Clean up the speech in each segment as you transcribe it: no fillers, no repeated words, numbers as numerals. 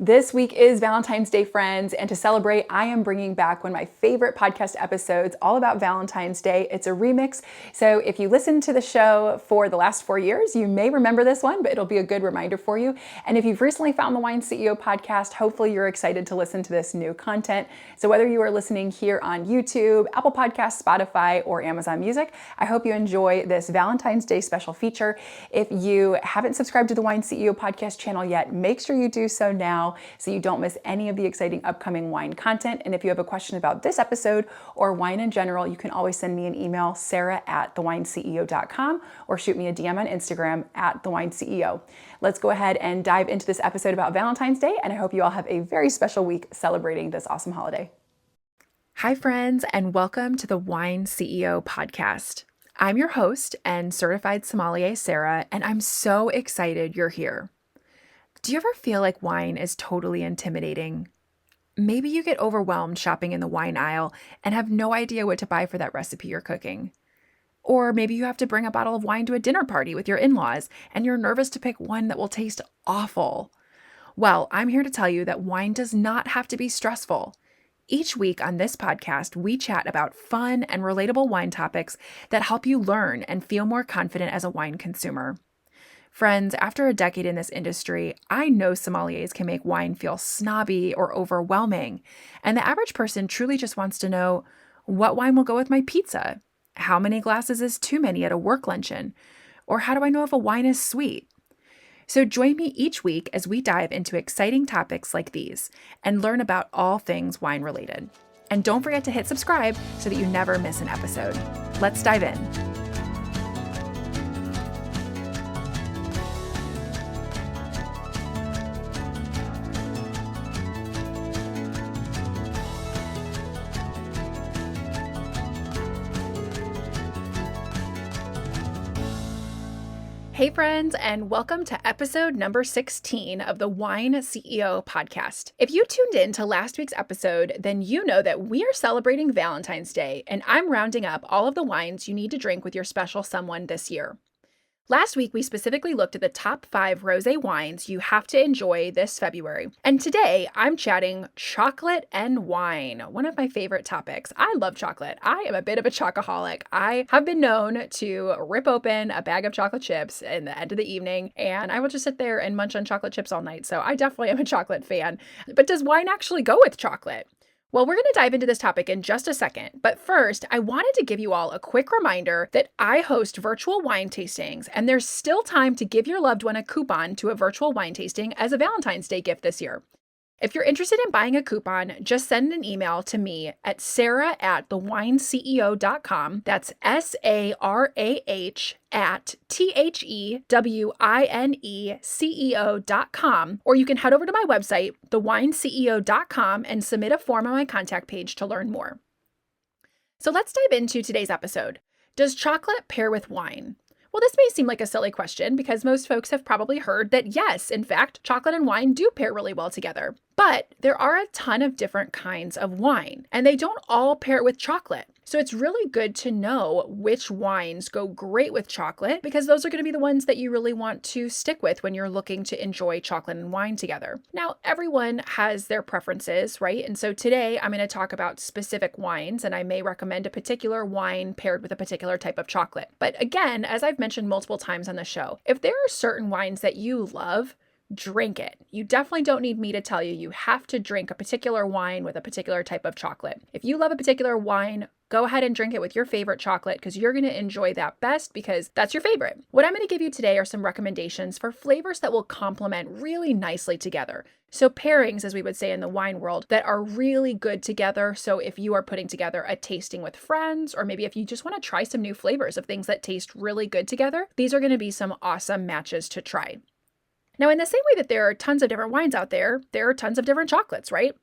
This week is Valentine's Day, friends, and to celebrate, I am bringing back one of my favorite podcast episodes all about Valentine's Day. It's a remix, so if you listen to the show for the last 4 years, you may remember this one, but it'll be a good reminder for you. And if you've recently found the Wine CEO podcast, hopefully you're excited to listen to this new content. So whether you are listening here on YouTube, Apple Podcasts, Spotify, or Amazon Music, I hope you enjoy this Valentine's Day special feature. If you haven't subscribed to the Wine CEO podcast channel yet, make sure you do so now, so you don't miss any of the exciting upcoming wine content. And if you have a question about this episode or wine in general, you can always send me an email, sarah@thewineceo.com, or shoot me a DM on Instagram @thewineceo. Let's go ahead and dive into this episode about Valentine's Day, and I hope you all have a very special week celebrating this awesome holiday. Hi, friends, and welcome to the Wine CEO podcast. I'm your host and certified sommelier, Sarah, and I'm so excited you're here. Do you ever feel like wine is totally intimidating? Maybe you get overwhelmed shopping in the wine aisle and have no idea what to buy for that recipe you're cooking. Or maybe you have to bring a bottle of wine to a dinner party with your in-laws and you're nervous to pick one that will taste awful. Well, I'm here to tell you that wine does not have to be stressful. Each week on this podcast, we chat about fun and relatable wine topics that help you learn and feel more confident as a wine consumer. Friends, after a decade in this industry, I know sommeliers can make wine feel snobby or overwhelming, and the average person truly just wants to know, what wine will go with my pizza? How many glasses is too many at a work luncheon? Or how do I know if a wine is sweet? So join me each week as we dive into exciting topics like these and learn about all things wine related. And don't forget to hit subscribe so that you never miss an episode. Let's dive in. Hey friends, and welcome to episode number 16 of the Wine CEO podcast. If you tuned in to last week's episode, then you know that we are celebrating Valentine's Day, and I'm rounding up all of the wines you need to drink with your special someone this year. Last week, we specifically looked at the top 5 rosé wines you have to enjoy this February. And today, I'm chatting chocolate and wine, one of my favorite topics. I love chocolate. I am a bit of a chocoholic. I have been known to rip open a bag of chocolate chips in the end of the evening, and I will just sit there and munch on chocolate chips all night. So I definitely am a chocolate fan. But does wine actually go with chocolate? Well, we're going to dive into this topic in just a second, but first, I wanted to give you all a quick reminder that I host virtual wine tastings, and there's still time to give your loved one a coupon to a virtual wine tasting as a Valentine's Day gift this year. If you're interested in buying a coupon, just send an email to me at sarah@thewineceo.com. That's SARAH@THEWINECEO.com. Or you can head over to my website, thewineceo.com, and submit a form on my contact page to learn more. So let's dive into today's episode. Does chocolate pair with wine? Well, this may seem like a silly question because most folks have probably heard that yes, in fact, chocolate and wine do pair really well together. But there are a ton of different kinds of wine, and they don't all pair with chocolate. So it's really good to know which wines go great with chocolate because those are going to be the ones that you really want to stick with when you're looking to enjoy chocolate and wine together. Now, everyone has their preferences, right? And so today I'm going to talk about specific wines, and I may recommend a particular wine paired with a particular type of chocolate. But again, as I've mentioned multiple times on the show, if there are certain wines that you love, drink it. You definitely don't need me to tell you you have to drink a particular wine with a particular type of chocolate. If you love a particular wine, go ahead and drink it with your favorite chocolate because you're going to enjoy that best because that's your favorite. What I'm going to give you today are some recommendations for flavors that will complement really nicely together. So pairings, as we would say in the wine world, that are really good together. So if you are putting together a tasting with friends, or maybe if you just want to try some new flavors of things that taste really good together, these are going to be some awesome matches to try. Now, in the same way that there are tons of different wines out there, there are tons of different chocolates, right?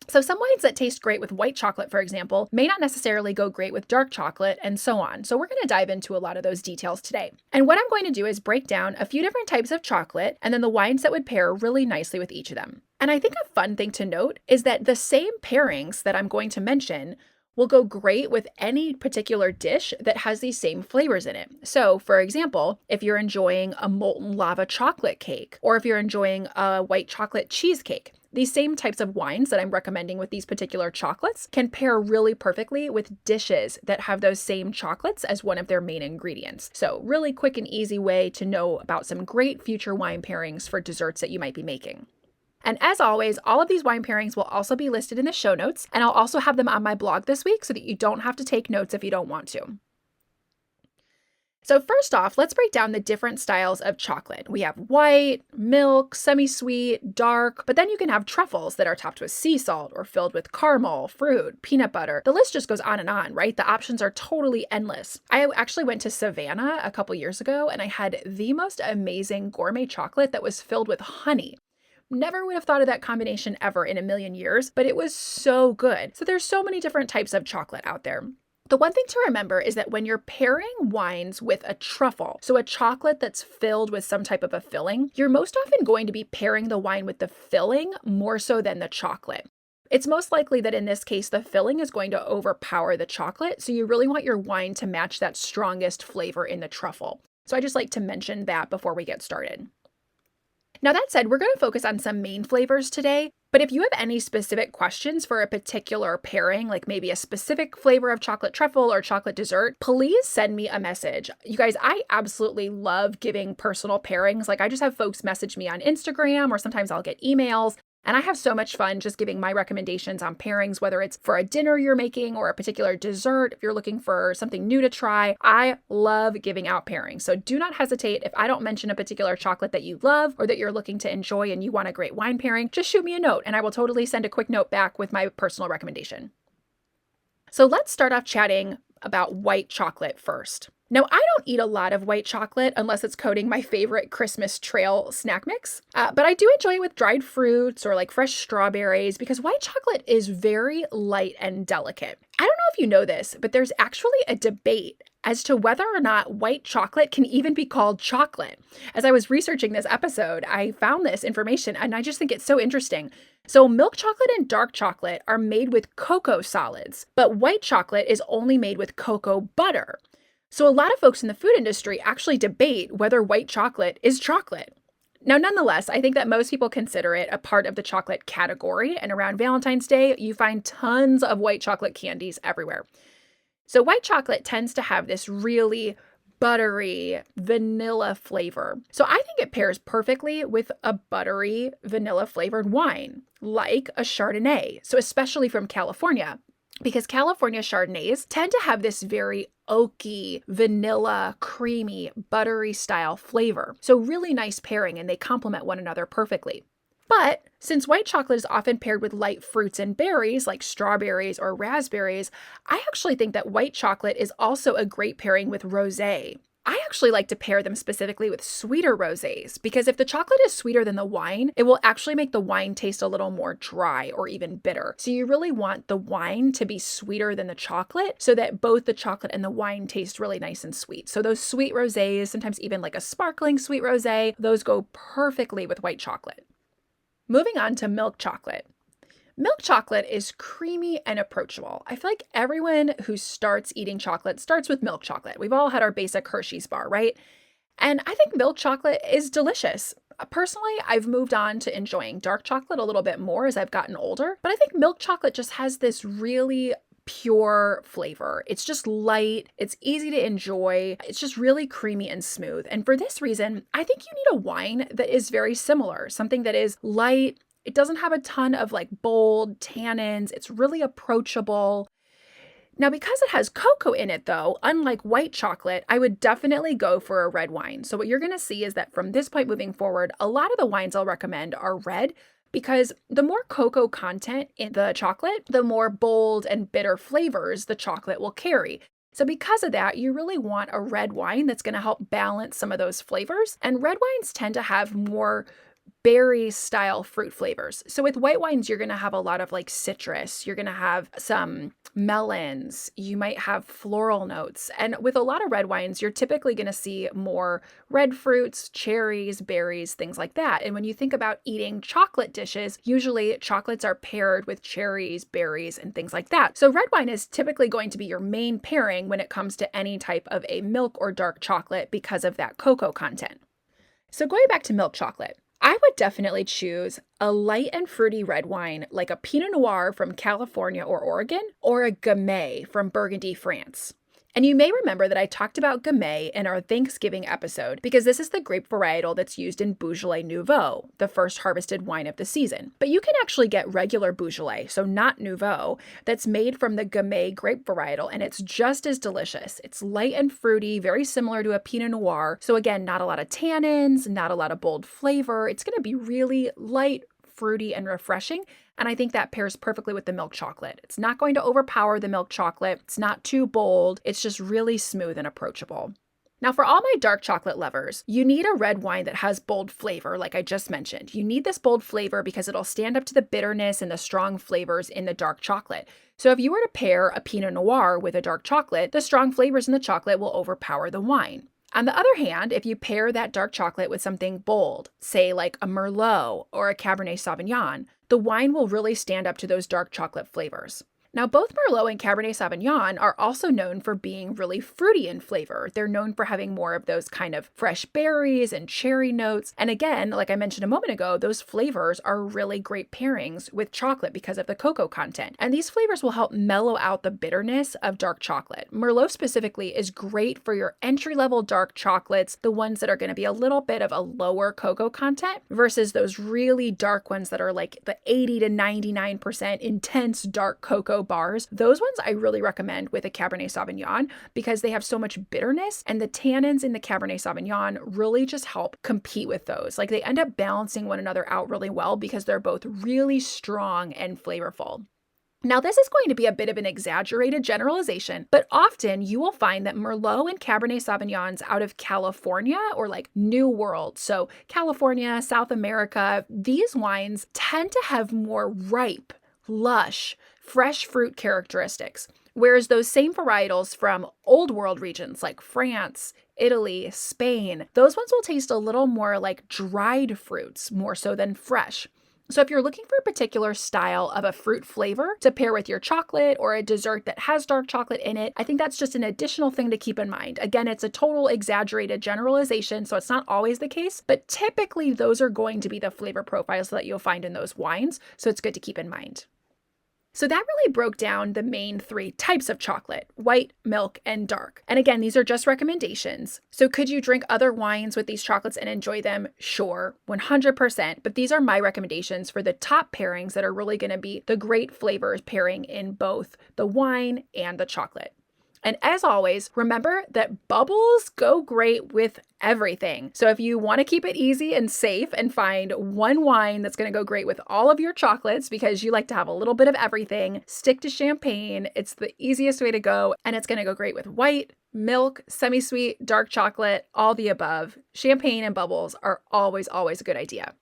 So some wines that taste great with white chocolate, for example, may not necessarily go great with dark chocolate and so on. So we're going to dive into a lot of those details today. And what I'm going to do is break down a few different types of chocolate and then the wines that would pair really nicely with each of them. And I think a fun thing to note is that the same pairings that I'm going to mention will go great with any particular dish that has these same flavors in it. So, for example, if you're enjoying a molten lava chocolate cake, or if you're enjoying a white chocolate cheesecake, these same types of wines that I'm recommending with these particular chocolates can pair really perfectly with dishes that have those same chocolates as one of their main ingredients. So, really quick and easy way to know about some great future wine pairings for desserts that you might be making. And as always, all of these wine pairings will also be listed in the show notes, and I'll also have them on my blog this week so that you don't have to take notes if you don't want to. So first off, let's break down the different styles of chocolate. We have white, milk, semi-sweet, dark, but then you can have truffles that are topped with sea salt or filled with caramel, fruit, peanut butter. The list just goes on, right? The options are totally endless. I actually went to Savannah a couple years ago and I had the most amazing gourmet chocolate that was filled with honey. Never would have thought of that combination ever in a million years, but it was so good. So there's so many different types of chocolate out there. The one thing to remember is that when you're pairing wines with a truffle, so a chocolate that's filled with some type of a filling, you're most often going to be pairing the wine with the filling more so than the chocolate. It's most likely that in this case, the filling is going to overpower the chocolate, so you really want your wine to match that strongest flavor in the truffle. So I just like to mention that before we get started. Now that said, we're going to focus on some main flavors today, but if you have any specific questions for a particular pairing, like maybe a specific flavor of chocolate truffle or chocolate dessert, please send me a message. You guys, I absolutely love giving personal pairings. Like I just have folks message me on Instagram or sometimes I'll get emails. And I have so much fun just giving my recommendations on pairings, whether it's for a dinner you're making or a particular dessert, if you're looking for something new to try. I love giving out pairings. So do not hesitate. If I don't mention a particular chocolate that you love or that you're looking to enjoy and you want a great wine pairing, just shoot me a note and I will totally send a quick note back with my personal recommendation. So let's start off chatting about white chocolate first. Now, I don't eat a lot of white chocolate unless it's coating my favorite Christmas trail snack mix, but I do enjoy it with dried fruits or like fresh strawberries because white chocolate is very light and delicate. I don't know if you know this, but there's actually a debate as to whether or not white chocolate can even be called chocolate. As I was researching this episode, I found this information and I just think it's so interesting. So milk chocolate and dark chocolate are made with cocoa solids, but white chocolate is only made with cocoa butter. So a lot of folks in the food industry actually debate whether white chocolate is chocolate. Now, nonetheless, I think that most people consider it a part of the chocolate category, and around Valentine's Day, you find tons of white chocolate candies everywhere. So white chocolate tends to have this really buttery vanilla flavor. So I think it pairs perfectly with a buttery vanilla flavored wine, like a Chardonnay, so especially from California. Because California Chardonnays tend to have this very oaky, vanilla, creamy, buttery style flavor. So really nice pairing and they complement one another perfectly. But since white chocolate is often paired with light fruits and berries like strawberries or raspberries, I actually think that white chocolate is also a great pairing with rosé. I actually like to pair them specifically with sweeter rosés because if the chocolate is sweeter than the wine, it will actually make the wine taste a little more dry or even bitter. So you really want the wine to be sweeter than the chocolate so that both the chocolate and the wine taste really nice and sweet. So those sweet rosés, sometimes even like a sparkling sweet rosé, those go perfectly with white chocolate. Moving on to milk chocolate. Milk chocolate is creamy and approachable. I feel like everyone who starts eating chocolate starts with milk chocolate. We've all had our basic Hershey's bar, right? And I think milk chocolate is delicious. Personally, I've moved on to enjoying dark chocolate a little bit more as I've gotten older, but I think milk chocolate just has this really pure flavor. It's just light, it's easy to enjoy, it's just really creamy and smooth. And for this reason, I think you need a wine that is very similar, something that is light. It doesn't have a ton of like bold tannins. It's really approachable. Now, because it has cocoa in it though, unlike white chocolate, I would definitely go for a red wine. So what you're going to see is that from this point moving forward, a lot of the wines I'll recommend are red because the more cocoa content in the chocolate, the more bold and bitter flavors the chocolate will carry. So because of that, you really want a red wine that's going to help balance some of those flavors. And red wines tend to have more berry style fruit flavors. So with white wines, you're going to have a lot of like citrus. You're going to have some melons. You might have floral notes. And with a lot of red wines, you're typically going to see more red fruits, cherries, berries, things like that. And when you think about eating chocolate dishes, usually chocolates are paired with cherries, berries, and things like that. So red wine is typically going to be your main pairing when it comes to any type of a milk or dark chocolate because of that cocoa content. So going back to milk chocolate, I would definitely choose a light and fruity red wine like a Pinot Noir from California or Oregon, or a Gamay from Burgundy, France. And you may remember that I talked about Gamay in our Thanksgiving episode because this is the grape varietal that's used in Beaujolais Nouveau, the first harvested wine of the season. But you can actually get regular Beaujolais, so not Nouveau, that's made from the Gamay grape varietal, and it's just as delicious. It's light and fruity, very similar to a Pinot Noir. So again, not a lot of tannins, not a lot of bold flavor. It's going to be really light, fruity, and refreshing. And I think that pairs perfectly with the milk chocolate. It's not going to overpower the milk chocolate. It's not too bold. It's just really smooth and approachable. Now, for all my dark chocolate lovers, you need a red wine that has bold flavor, like I just mentioned. You need this bold flavor because it'll stand up to the bitterness and the strong flavors in the dark chocolate. So if you were to pair a Pinot Noir with a dark chocolate, the strong flavors in the chocolate will overpower the wine. On the other hand, if you pair that dark chocolate with something bold, say like a Merlot or a Cabernet Sauvignon, the wine will really stand up to those dark chocolate flavors. Now, both Merlot and Cabernet Sauvignon are also known for being really fruity in flavor. They're known for having more of those kind of fresh berries and cherry notes. And again, like I mentioned a moment ago, those flavors are really great pairings with chocolate because of the cocoa content. And these flavors will help mellow out the bitterness of dark chocolate. Merlot specifically is great for your entry-level dark chocolates, the ones that are going to be a little bit of a lower cocoa content versus those really dark ones that are like the 80 to 99% intense dark cocoa bars. Those ones I really recommend with a Cabernet Sauvignon because they have so much bitterness, and the tannins in the Cabernet Sauvignon really just help compete with those. Like they end up balancing one another out really well because they're both really strong and flavorful. Now, this is going to be a bit of an exaggerated generalization, but often you will find that Merlot and Cabernet Sauvignons out of California or like New World, so California, South America, these wines tend to have more ripe, lush, fresh fruit characteristics, whereas those same varietals from Old World regions like France, Italy, Spain, those ones will taste a little more like dried fruits, more so than fresh. So if you're looking for a particular style of a fruit flavor to pair with your chocolate or a dessert that has dark chocolate in it, I think that's just an additional thing to keep in mind. Again, it's a total exaggerated generalization, so it's not always the case, but typically those are going to be the flavor profiles that you'll find in those wines, so it's good to keep in mind. So that really broke down the main three types of chocolate: white, milk, and dark. And again, these are just recommendations. So could you drink other wines with these chocolates and enjoy them? Sure, 100%. But these are my recommendations for the top pairings that are really going to be the great flavors pairing in both the wine and the chocolate. And as always, remember that bubbles go great with everything. So if you want to keep it easy and safe and find one wine that's going to go great with all of your chocolates because you like to have a little bit of everything, stick to champagne. It's the easiest way to go, and it's going to go great with white, milk, semi-sweet, dark chocolate, all the above. Champagne and bubbles are always a good idea.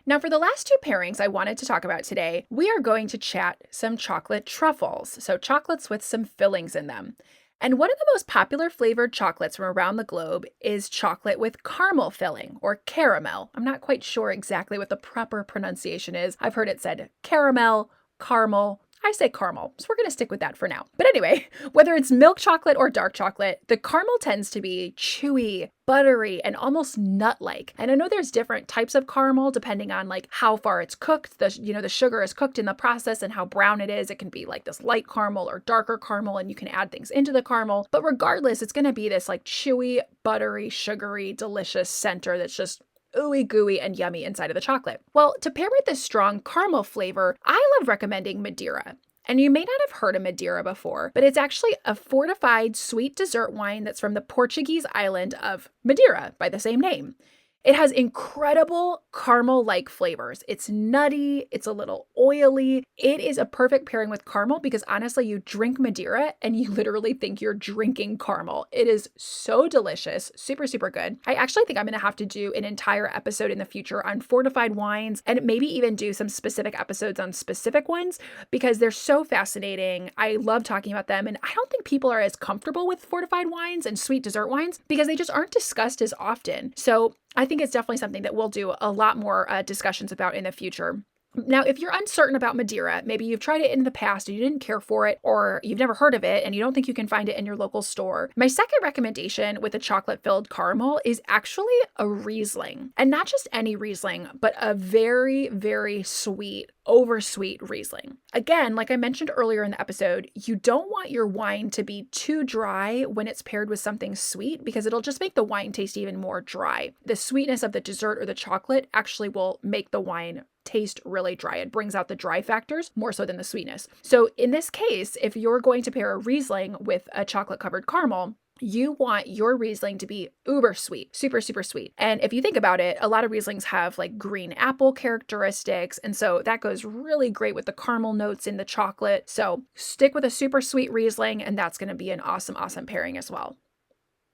Now, for the last two pairings I wanted to talk about today, we are going to chat some chocolate truffles, so chocolates with some fillings in them. And one of the most popular flavored chocolates from around the globe is chocolate with caramel filling, or caramel. I'm not quite sure exactly what the proper pronunciation is. I've heard it said caramel, caramel. I say caramel, so we're going to stick with that for now. But anyway, whether it's milk chocolate or dark chocolate, the caramel tends to be chewy, buttery, and almost nut-like. And I know there's different types of caramel depending on like how far it's cooked. The sugar is cooked in the process and how brown it is. It can be like this light caramel or darker caramel, and you can add things into the caramel. But regardless, it's going to be this like chewy, buttery, sugary, delicious center that's just ooey gooey and yummy inside of the chocolate. Well, to pair with this strong caramel flavor, I love recommending Madeira. And you may not have heard of Madeira before, but it's actually a fortified sweet dessert wine that's from the Portuguese island of Madeira by the same name. It has incredible caramel-like flavors. It's nutty, it's a little oily. It is a perfect pairing with caramel because honestly, you drink Madeira and you literally think you're drinking caramel. It is so delicious, super, super good. I actually think I'm gonna have to do an entire episode in the future on fortified wines and maybe even do some specific episodes on specific ones because they're so fascinating. I love talking about them, and I don't think people are as comfortable with fortified wines and sweet dessert wines because they just aren't discussed as often. So I think it's definitely something that we'll do a lot more discussions about in the future. Now, if you're uncertain about Madeira, maybe you've tried it in the past and you didn't care for it, or you've never heard of it and you don't think you can find it in your local store, my second recommendation with a chocolate-filled caramel is actually a Riesling. And not just any Riesling, but a very, very sweet, oversweet Riesling. Again, like I mentioned earlier in the episode, you don't want your wine to be too dry when it's paired with something sweet because it'll just make the wine taste even more dry. The sweetness of the dessert or the chocolate actually will make the wine taste really dry. It brings out the dry factors more so than the sweetness. So in this case, if you're going to pair a Riesling with a chocolate covered caramel, you want your Riesling to be uber sweet, super, super sweet. And if you think about it, a lot of Rieslings have like green apple characteristics. And so that goes really great with the caramel notes in the chocolate. So stick with a super sweet Riesling, and that's going to be an awesome, awesome pairing as well.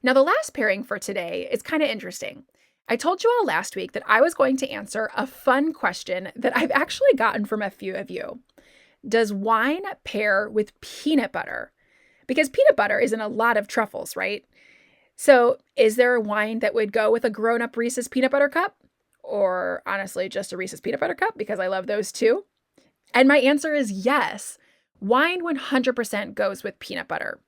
Now, the last pairing for today is kind of interesting. I told you all last week that I was going to answer a fun question that I've actually gotten from a few of you. Does wine pair with peanut butter? Because peanut butter is in a lot of truffles, right? So is there a wine that would go with a grown-up Reese's peanut butter cup? Or honestly, just a Reese's peanut butter cup, because I love those too? And my answer is yes. Wine 100% goes with peanut butter.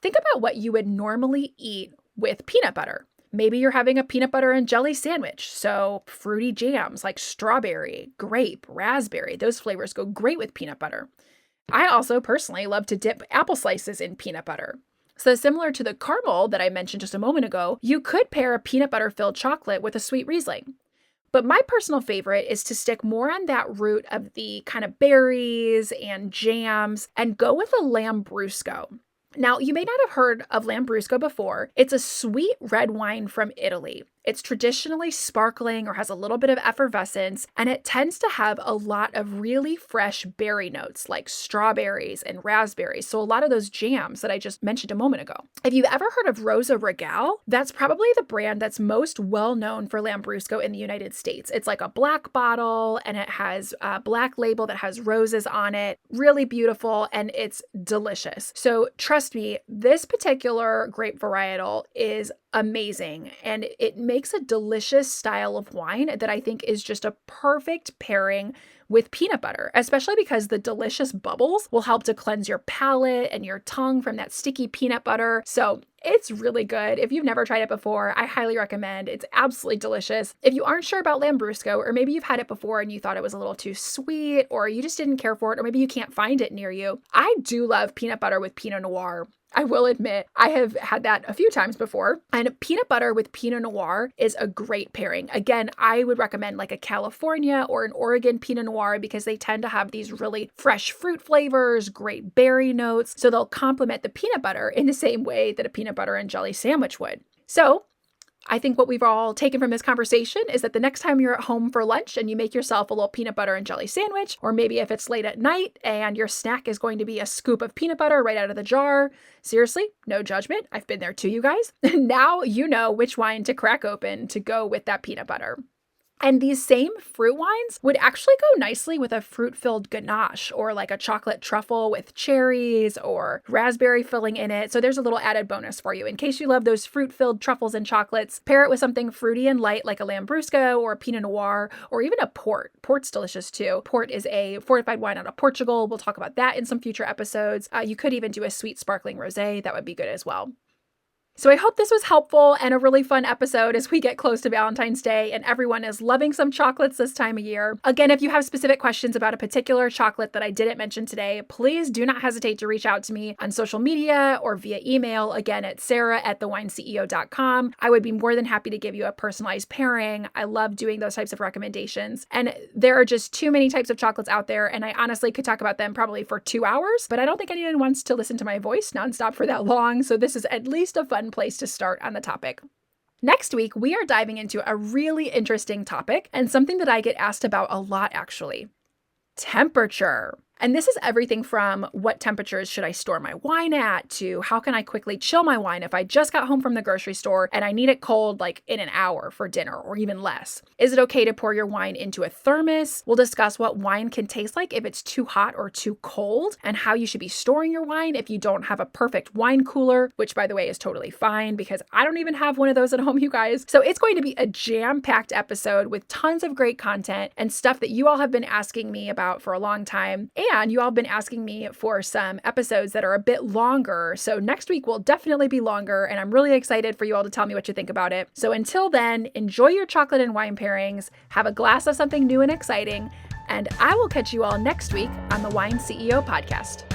Think about what you would normally eat with peanut butter. Maybe you're having a peanut butter and jelly sandwich, so fruity jams like strawberry, grape, raspberry, those flavors go great with peanut butter. I also personally love to dip apple slices in peanut butter. So similar to the caramel that I mentioned just a moment ago, you could pair a peanut butter filled chocolate with a sweet Riesling. But my personal favorite is to stick more on that route of the kind of berries and jams and go with a Lambrusco. Now, you may not have heard of Lambrusco before. It's a sweet red wine from Italy. It's traditionally sparkling or has a little bit of effervescence, and it tends to have a lot of really fresh berry notes like strawberries and raspberries. So a lot of those jams that I just mentioned a moment ago. If you've ever heard of Rosa Regal, that's probably the brand that's most well known for Lambrusco in the United States. It's like a black bottle and it has a black label that has roses on it. Really beautiful, and it's delicious. So trust me, this particular grape varietal is amazing, and it makes a delicious style of wine that I think is just a perfect pairing with peanut butter, especially because the delicious bubbles will help to cleanse your palate and your tongue from that sticky peanut butter. So it's really good. If you've never tried it before, I highly recommend. It's absolutely delicious. If you aren't sure about Lambrusco, or maybe you've had it before and you thought it was a little too sweet, or you just didn't care for it, or maybe you can't find it near you, I do love peanut butter with Pinot Noir. I will admit, I have had that a few times before, and peanut butter with Pinot Noir is a great pairing. Again, I would recommend like a California or an Oregon Pinot Noir because they tend to have these really fresh fruit flavors, great berry notes, so they'll complement the peanut butter in the same way that a peanut butter and jelly sandwich would. So I think what we've all taken from this conversation is that the next time you're at home for lunch and you make yourself a little peanut butter and jelly sandwich, or maybe if it's late at night and your snack is going to be a scoop of peanut butter right out of the jar, seriously, no judgment. I've been there too, you guys. Now you know which wine to crack open to go with that peanut butter. And these same fruit wines would actually go nicely with a fruit-filled ganache or like a chocolate truffle with cherries or raspberry filling in it. So there's a little added bonus for you. In case you love those fruit-filled truffles and chocolates, pair it with something fruity and light like a Lambrusco or a Pinot Noir or even a port. Port's delicious too. Port is a fortified wine out of Portugal. We'll talk about that in some future episodes. You could even do a sweet sparkling rosé. That would be good as well. So I hope this was helpful and a really fun episode as we get close to Valentine's Day and everyone is loving some chocolates this time of year. Again, if you have specific questions about a particular chocolate that I didn't mention today, please do not hesitate to reach out to me on social media or via email, again at sarah@thewineceo.com. I would be more than happy to give you a personalized pairing. I love doing those types of recommendations. And there are just too many types of chocolates out there, and I honestly could talk about them probably for 2 hours, but I don't think anyone wants to listen to my voice nonstop for that long, so this is at least a fun place to start on the topic. Next week, we are diving into a really interesting topic and something that I get asked about a lot, actually. Temperature. And this is everything from what temperatures should I store my wine at to how can I quickly chill my wine if I just got home from the grocery store and I need it cold like in an hour for dinner or even less. Is it okay to pour your wine into a thermos? We'll discuss what wine can taste like if it's too hot or too cold and how you should be storing your wine if you don't have a perfect wine cooler, which by the way is totally fine because I don't even have one of those at home, you guys. So it's going to be a jam-packed episode with tons of great content and stuff that you all have been asking me about for a long time. And you all have been asking me for some episodes that are a bit longer. So next week will definitely be longer, and I'm really excited for you all to tell me what you think about it. So until then, enjoy your chocolate and wine pairings, have a glass of something new and exciting, and I will catch you all next week on the Wine CEO podcast.